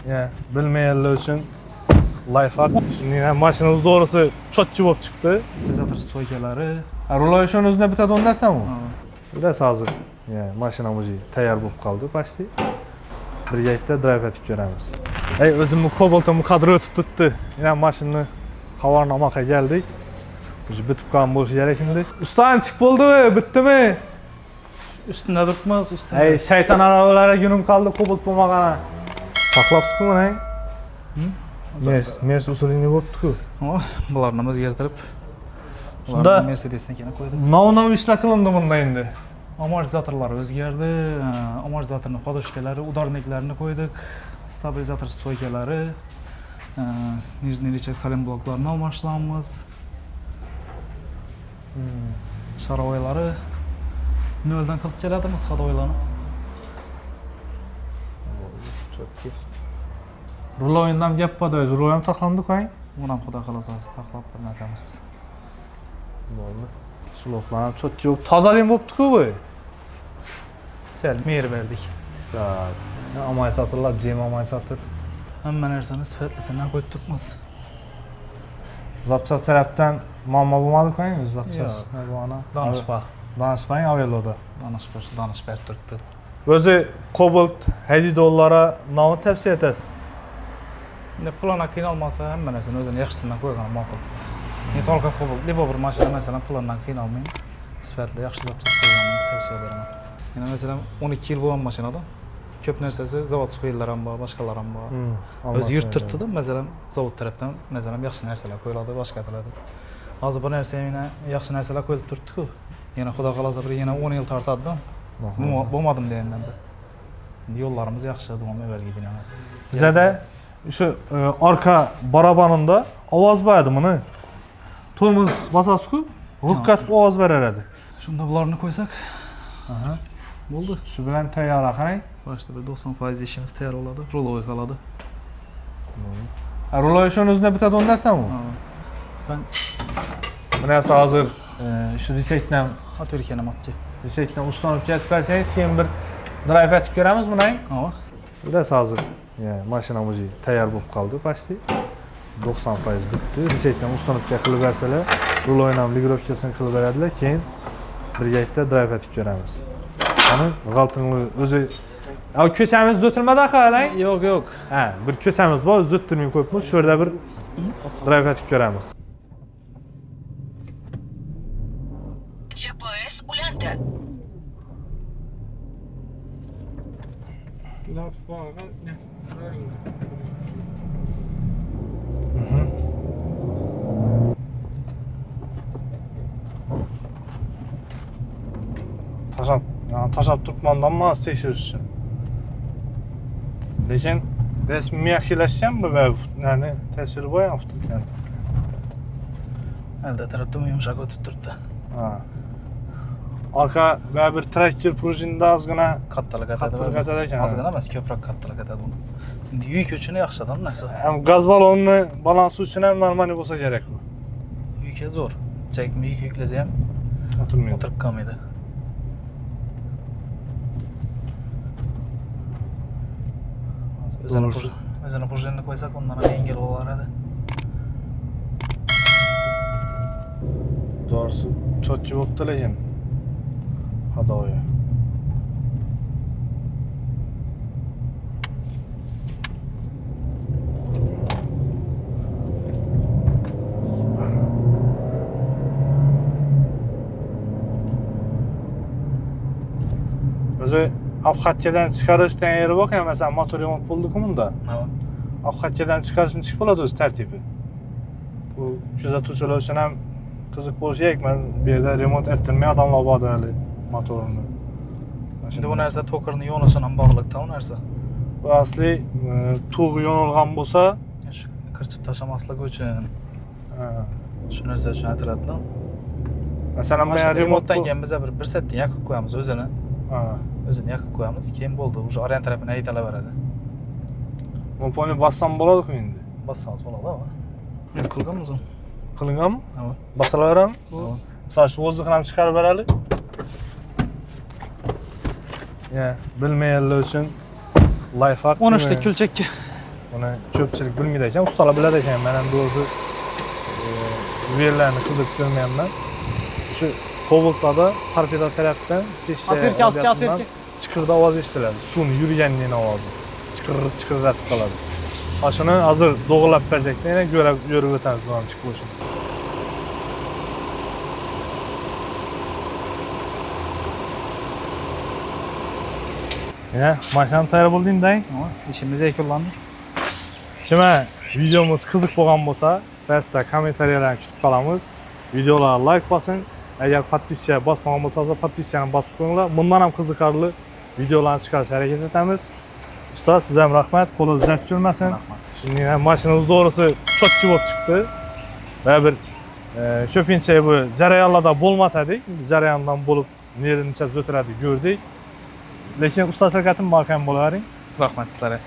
Ya, bilmeyenler için lifehack. Şimdi yani maşinamız doğrusu çotçu bop çıktı. Zaten stoykaları. Ruloyu şunun üzerine bir tane dersen mi? Evet. Biraz hazır. Yani maşinamız tayyor bop kaldı. Başlayı. Bir yayıtta drive etip göremiz. Özümü kobaltamı kadroya tuttu. Yine maşını havarnamaka geldik. Bitip kalan boş yer şimdi. Ustan çık buldu, bitti mi? Üstünde durmaz, üstünde. Şeytan arabalara günüm kaldı kobalt bulmagana. Taklap sıkı mı ne? Mers usulünü boptu. Bularını özgertirip Şunda Mercedes'ine kene koyduk. nav işler kılındı bunda indi. Amortizatorlar özgerdi. Amortizatorun podoshkalari, udarniklerini koyduk. Stabilizator stoykaları. Nijniy rechak salem bloklarını almışlanmız. Sharovoylari noldan qilib keladimiz hadoylarni. Rulo oyundan gap bada, rulo ham taxlandı koyun. Bunam xudo xolasa taxlab bir natamiz. Bo'ldi. Suloklar ham çotçu bop, tozalayım boptu-ku bu. Sel mehr berdik. Sağ. Amay satırlar, cem amay satır. Hamma narsani sifatlisidan qo'yib turibmiz. Zapças taraftan muammo bo'lmadi koyun, zapças. Yo'q. Bu ana. Danışpa. Danışmayın avelloda. Danış berib turibdi. O'zi Cobalt Hadidollara navni tavsiya etasiz. Endi pulana qiynalmasa hamma narsani o'zini yaxshisidan qo'ygan ma'qul. Men tolqa qobul, libo bir mashina masalan pulundan qiynalmayman. Sifatli yaxshi zapchas qo'yganni tavsiya beraman. Yana masalan 12 yil bo'lgan mashinada ko'p narsasi zavod qo'yillar ham bor, boshqalar ham bor. O'zi yurt turtdi-da, masalan zavod tarafdan masalan yaxshi narsalar qo'yiladi, boshqatiladi. Hozir bu narsa yana yaxshi narsalar qo'yilib turibdi-ku. Yana xudo xolasa bir yana 10 yil tortadi-da. Bo'lmadim degandan beri. Yo'llarimiz yaxshi, davom evergidin emas. Bizada şu arka barabanında ovoz berdi buni. Tormoz basasiz-ku, rukkatib ovoz beradi. Shunda bularni qo'ysak, Aha. bo'ldi. Shu bilan tayyor qarang. Boshda bir 90% ishimiz tayyor bo'ladi, ruloy qoladi. Ruloy shuni o'zida bitadi o'ndarsanmi? Ben Buni esa hozir shu rechekdan atirkani matga. rechekdan ustanib ketib bersangiz, keyin bir drive etib ko'ramiz buni. Ava. Biraz hazır. Yani maşinamız tayyor bo'lib qoldi, başlayı. 90% bitti. Rechekdan ustanib qilib bersalar, ruloyni ligirovkasini qilib beradilar, keyin bir yaytda drive etib ko'ramiz. Ani g'altinli o'zi ko'chamiz o'tilmadi qarang. Yo'q. Ha, bir ko'chamiz bor, o'zi o'tirmay qo'yibmiz. Shu yerda bir drive etib ko'ramiz. GPS ulandı. Zapis bağlanan ne? Taşap turpmandan mı tekşiriş için? Lekin resmi miyakşileşeceğim mi ve yani tesiri bu ya tutarken? Elde tarafdan yumuşak o'tib turibdi. Ha. Arka ve bir traktör projinde azgına Kattalık Kattalık atadi ekan. Ozgina emas, ko'proq kattalık atadi uni. Endi yuk uchun yaxshidan narsa. hem gaz balonunu balansı için hem normal olsa gerek bu. Yukka zo'r. Chekma yuk yuklasa ham Oturmuyor. o'tirib qolmaydi. O'zini prujinni qo'ysak, undan ham yengil bo'lardi. Doğrusu çotçu boptu lekin. Hadoyi. O'zi obxatchadan chiqarishdan yeri bor ya, mesela motor remont bo'ldi-ku bunda. Ha. Obxatchadan chiqarishni chiqib bo'ladi o'z tartibi. Bu kuzatuvchilar uchun ham qiziq bo'lishi kerak. Men bu yerda remont ettirmay odamlar bor hali motorini. Endi bu narsa tokerni yo'nalishini ham bog'liqda u narsa. Bu asli tug'i yo'nilgan bo'lsa, Shu kirchib tashlamaslik uchun, ha, shu narsa uchun aytiladi-da. masalan men Remontdan remontdan keyin biz bir setni yakib qo'yamiz o'zini. O'zini yakib qo'yamiz, keyin bo'ldi. Уже oryan tarafini haydalaveradi. Komponiya bassam bo'ladi-ku endi. Bassangiz bo'ladi-a? Men qilganmiz uni. Qilinganmi? Ha. Basilaverami? Misol shu o'zidan ham chiqarib beraylik. Ya, bilmayanlar uchun lifehack. 13 ta kulchakka Buni ko'pchilik bilmaydi ekan, ustalar biladi ekan. Men ham o'zi yerlarni qilib ko'rmayapman. Shu Cobalt'da torpeda tarafdan chiqirda ovoz eshitiladi. Suvni yurganining ovozi. Chiqirratib qoladi. Shuni hozir doğrulab berjakda yana ko'rib o'tamiz ham chiqib olishini. Ya, mashinam tayyor bo'ldingda. İşimiz yakunlandı. Shima videomuz qiziq bo'lgan bo'lsa, pastda kommentariyalarni kutib qolamiz. Videolarga like bosing. Agar podpiska bosmagan bo'lsangiz, podpiskani bosib qo'yinglar. Bundan ham qiziqarli videolarni chiqarishga harakat etamiz. Usta, siz ham rahmat. Qo'lingiz dard ko'rmasin. Shunday ham mashinamiz to'g'risi chotchi bo'lib chiqdi. Va bir ko'pincha bu jarayonlarda bo'lmasadik, jarayondan bo'lib nerini chap o'tiradi ko'rdik. Lekin usta shirkatim mahkam bo'lavering. Rahmat sizlere.